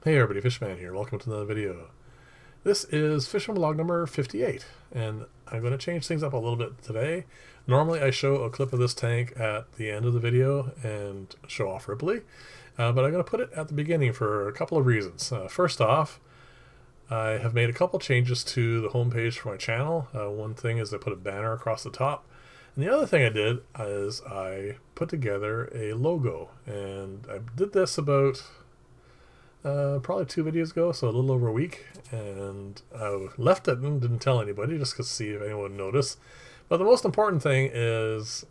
Hey everybody, Fishman here. Welcome to another video. This is Fishman Vlog number 58, and I'm going to change things up a little bit today. Normally I show a clip of this tank at the end of the video and show off Ripley, but I'm going to put it at the beginning for a couple of reasons. First off, I have made a couple changes to the homepage for my channel. One thing is I put a banner across the top, and the other thing I did is I put together a logo, and I did this about probably 2 videos ago, so a little over a week, and I left it and didn't tell anybody just to see if anyone would notice. But the most important thing is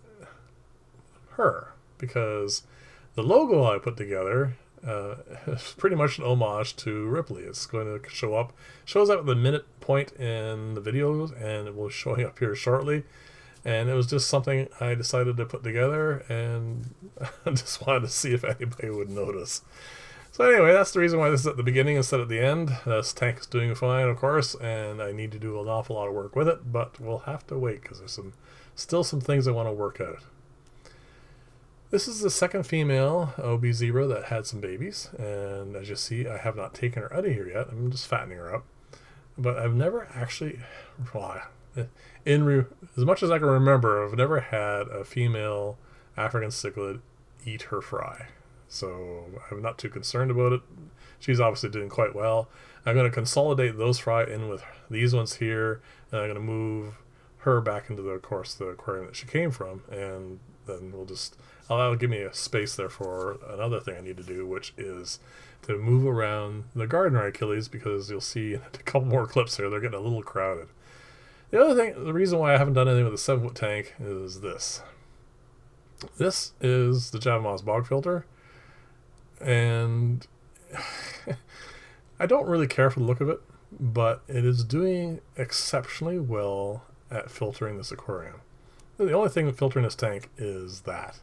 her, because the logo I put together is pretty much an homage to Ripley. It's going to shows up at the minute point in the videos, and it will show up here shortly. And it was just something I decided to put together, and I just wanted to see if anybody would notice. So anyway, that's the reason why this is at the beginning instead of the end. This tank is doing fine, of course, and I need to do an awful lot of work with it, but we'll have to wait because there's still some things I want to work out. This is the second female OB Zebra that had some babies, and as you see, I have not taken her out of here yet. I'm just fattening her up. But I've never actually, as much as I can remember, I've never had a female African cichlid eat her fry. So I'm not too concerned about it. She's obviously doing quite well. I'm going to consolidate those fry in with these ones here, and I'm going to move her back into the aquarium that she came from, and then that'll give me a space there for another thing I need to do, which is to move around the gardener Achilles, because you'll see in a couple more clips here, they're getting a little crowded. The reason why I haven't done anything with the 7-foot tank is this. This is the Java Moss bog filter. And I don't really care for the look of it, but it is doing exceptionally well at filtering this aquarium. The only thing with filtering this tank is that,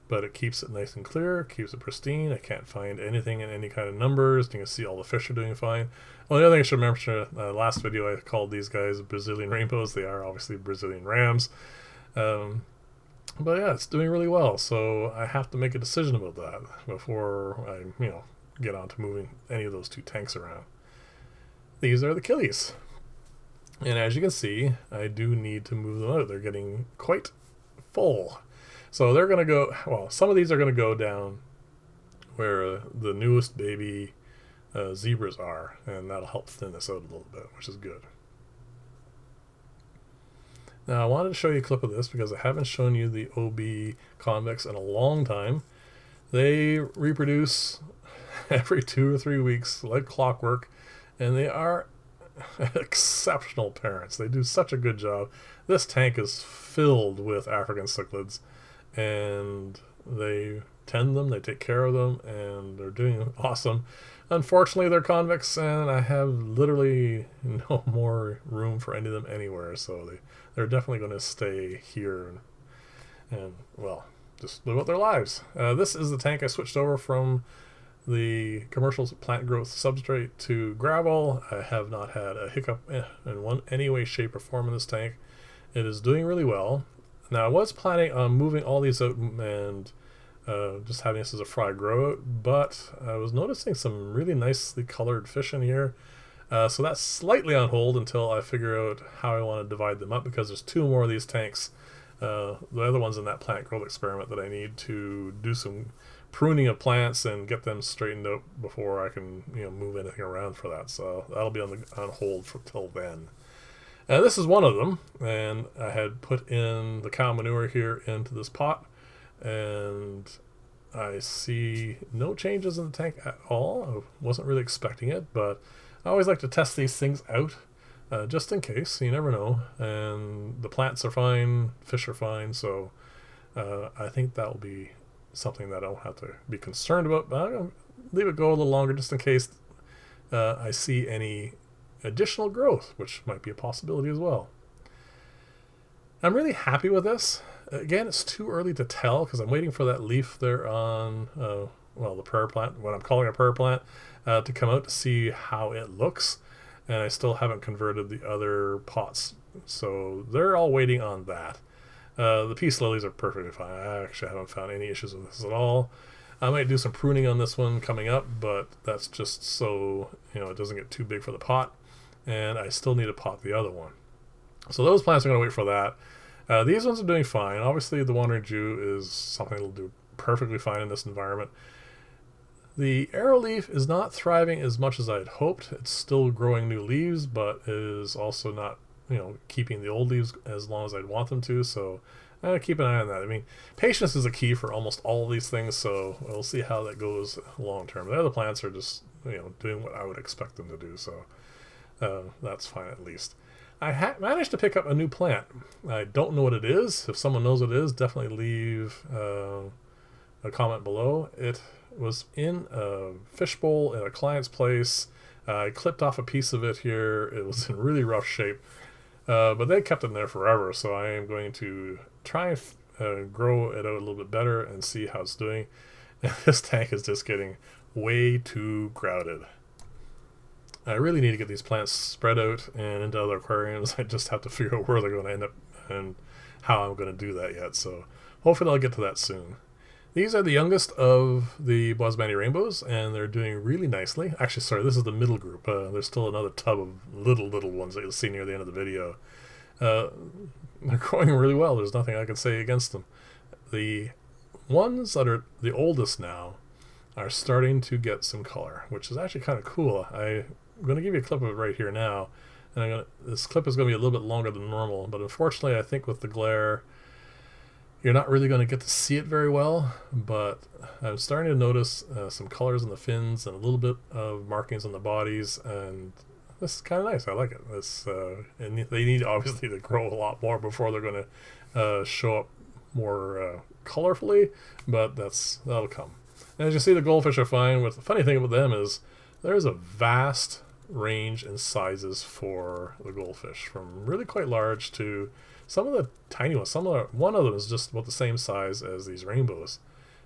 but it keeps it nice and clear, keeps it pristine. I can't find anything in any kind of numbers. You can see all the fish are doing fine. Well, the other thing I should mention, last video I called these guys Brazilian rainbows. They are obviously Brazilian rams. But yeah, it's doing really well, so I have to make a decision about that before I, get on to moving any of those 2 tanks around. These are the Killies. And as you can see, I do need to move them out. They're getting quite full. So they're going to go, some of these are going to go down where the newest baby zebras are, and that'll help thin this out a little bit, which is good. Now I wanted to show you a clip of this because I haven't shown you the OB convicts in a long time. They reproduce every 2 or 3 weeks like clockwork, and they are exceptional parents. They do such a good job. This tank is filled with African cichlids, and they tend them, they take care of them, and they're doing awesome. Unfortunately, they're convicts, and I have literally no more room for any of them anywhere, so they're definitely going to stay here and just live out their lives. This is the tank I switched over from the commercial plant growth substrate to gravel. I have not had a hiccup in any way, shape, or form in this tank. It is doing really well. Now, I was planning on moving all these out and just having this as a fry grow out, but I was noticing some really nicely colored fish in here. So that's slightly on hold until I figure out how I want to divide them up, because there's 2 more of these tanks, the other ones in that plant growth experiment, that I need to do some pruning of plants and get them straightened out before I can move anything around for that. So that'll be on hold till then. This is one of them, and I had put in the cow manure here into this pot, and I see no changes in the tank at all. I wasn't really expecting it, but I always like to test these things out just in case. You never know. And the plants are fine, fish are fine, so I think that will be something that I don't have to be concerned about, but I'm going to leave it go a little longer just in case I see any additional growth, which might be a possibility as well. I'm really happy with this. Again, it's too early to tell because I'm waiting for that leaf there on the prayer plant, what I'm calling a prayer plant, to come out to see how it looks, and I still haven't converted the other pots, so they're all waiting on that. The peace lilies are perfectly fine. I actually haven't found any issues with this at all. I might do some pruning on this one coming up, but that's just so, it doesn't get too big for the pot. And I still need to pot the other one. So those plants are going to wait for that. These ones are doing fine. Obviously, the Wandering Jew is something that'll do perfectly fine in this environment. The arrowleaf is not thriving as much as I had hoped. It's still growing new leaves, but is also not, keeping the old leaves as long as I'd want them to. So keep an eye on that. I mean, patience is a key for almost all of these things. So we'll see how that goes long term. The other plants are just, doing what I would expect them to do. So that's fine at least. I managed to pick up a new plant. I don't know what it is. If someone knows what it is, definitely leave a comment below. It was in a fishbowl in a client's place. I clipped off a piece of it here. It was in really rough shape, but they kept it in there forever. So I am going to try and grow it out a little bit better and see how it's doing. And this tank is just getting way too crowded. I really need to get these plants spread out and into other aquariums. I just have to figure out where they're going to end up and how I'm going to do that yet. So hopefully I'll get to that soon. These are the youngest of the Boismani rainbows, and they're doing really nicely. Actually, sorry, this is the middle group. There's still another tub of little ones that you'll see near the end of the video. They're growing really well. There's nothing I can say against them. The ones that are the oldest now are starting to get some color, which is actually kind of cool. I'm going to give you a clip of it right here now, and this clip is going to be a little bit longer than normal, but unfortunately I think with the glare you're not really going to get to see it very well, but I'm starting to notice some colors in the fins and a little bit of markings on the bodies, and this is kind of nice. I like it. And they need obviously to grow a lot more before they're going to show up more colorfully, but that'll come. And as you see, the goldfish are fine. The funny thing about them is there's a vast range in sizes for the goldfish, from really quite large to some of the tiny ones. One of them is just about the same size as these rainbows.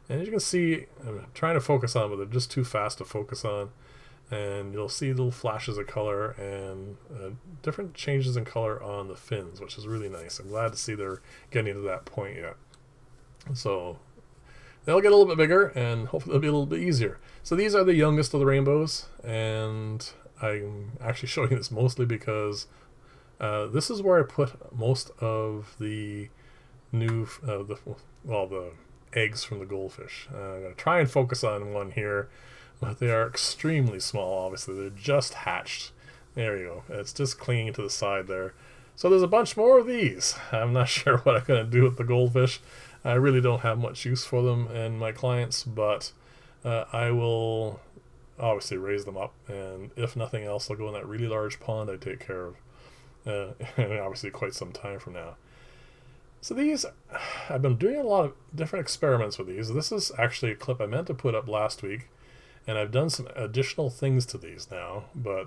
And as you can see, I'm trying to focus on, but they're just too fast to focus on. And you'll see little flashes of color and different changes in color on the fins, which is really nice. I'm glad to see they're getting to that point yet. So they'll get a little bit bigger, and hopefully they'll be a little bit easier. So these are the youngest of the rainbows, and I'm actually showing this mostly because this is where I put most of the new, the eggs from the goldfish. I'm going to try and focus on one here, but they are extremely small, obviously. They're just hatched. There you go. It's just clinging to the side there. So there's a bunch more of these. I'm not sure what I'm going to do with the goldfish. I really don't have much use for them and my clients, but I will obviously raise them up, and if nothing else, I'll go in that really large pond I take care of, and obviously quite some time from now. So these, I've been doing a lot of different experiments with these. This is actually a clip I meant to put up last week, and I've done some additional things to these now, but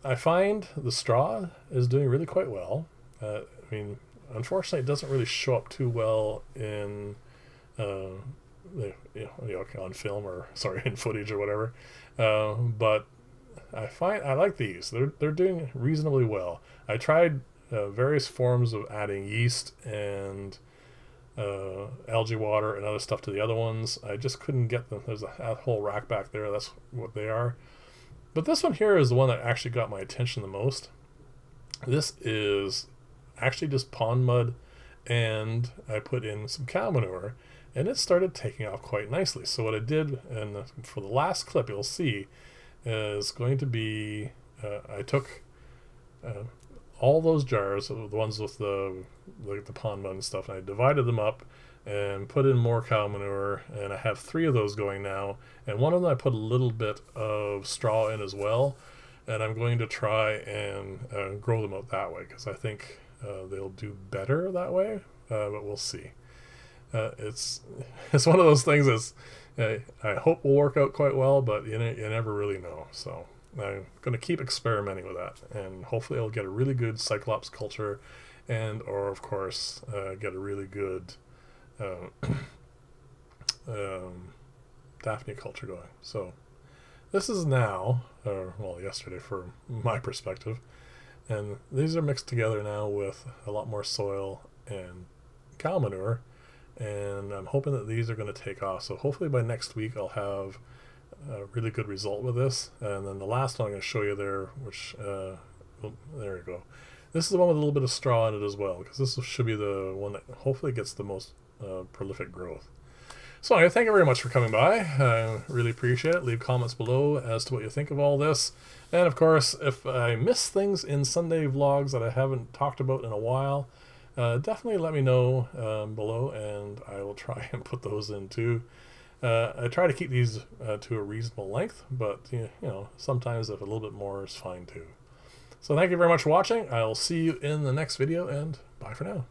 I find the straw is doing really quite well. I mean, unfortunately, it doesn't really show up too well in on film in footage or whatever. But I like these. They're doing reasonably well. I tried various forms of adding yeast and algae water and other stuff to the other ones. I just couldn't get them. There's a whole rack back there. That's what they are. But this one here is the one that actually got my attention the most. This is actually just pond mud, and I put in some cow manure, and it started taking off quite nicely. So what I did, and for the last clip you'll see, is going to be I took all those jars, the ones with the pond mud and stuff, and I divided them up and put in more cow manure, and I have 3 of those going now, and one of them I put a little bit of straw in as well, and I'm going to try and grow them out that way, because I think they'll do better that way, but we'll see. It's one of those things that's I hope will work out quite well, but you never really know. So I'm going to keep experimenting with that, and hopefully I'll get a really good Cyclops culture, or of course get a really good Daphnia culture going. So this is now, yesterday for my perspective, and these are mixed together now with a lot more soil and cow manure, and I'm hoping that these are going to take off. So hopefully by next week I'll have a really good result with this. And then the last one I'm going to show you there, which well, there you go. This is the one with a little bit of straw in it as well, because this should be the one that hopefully gets the most prolific growth. So anyway, thank you very much for coming by. I really appreciate it. Leave comments below as to what you think of all this. And of course, if I miss things in Sunday vlogs that I haven't talked about in a while, definitely let me know below, and I will try and put those in too. I try to keep these to a reasonable length, but you know, sometimes if a little bit more is fine too. So thank you very much for watching. I'll see you in the next video, and bye for now.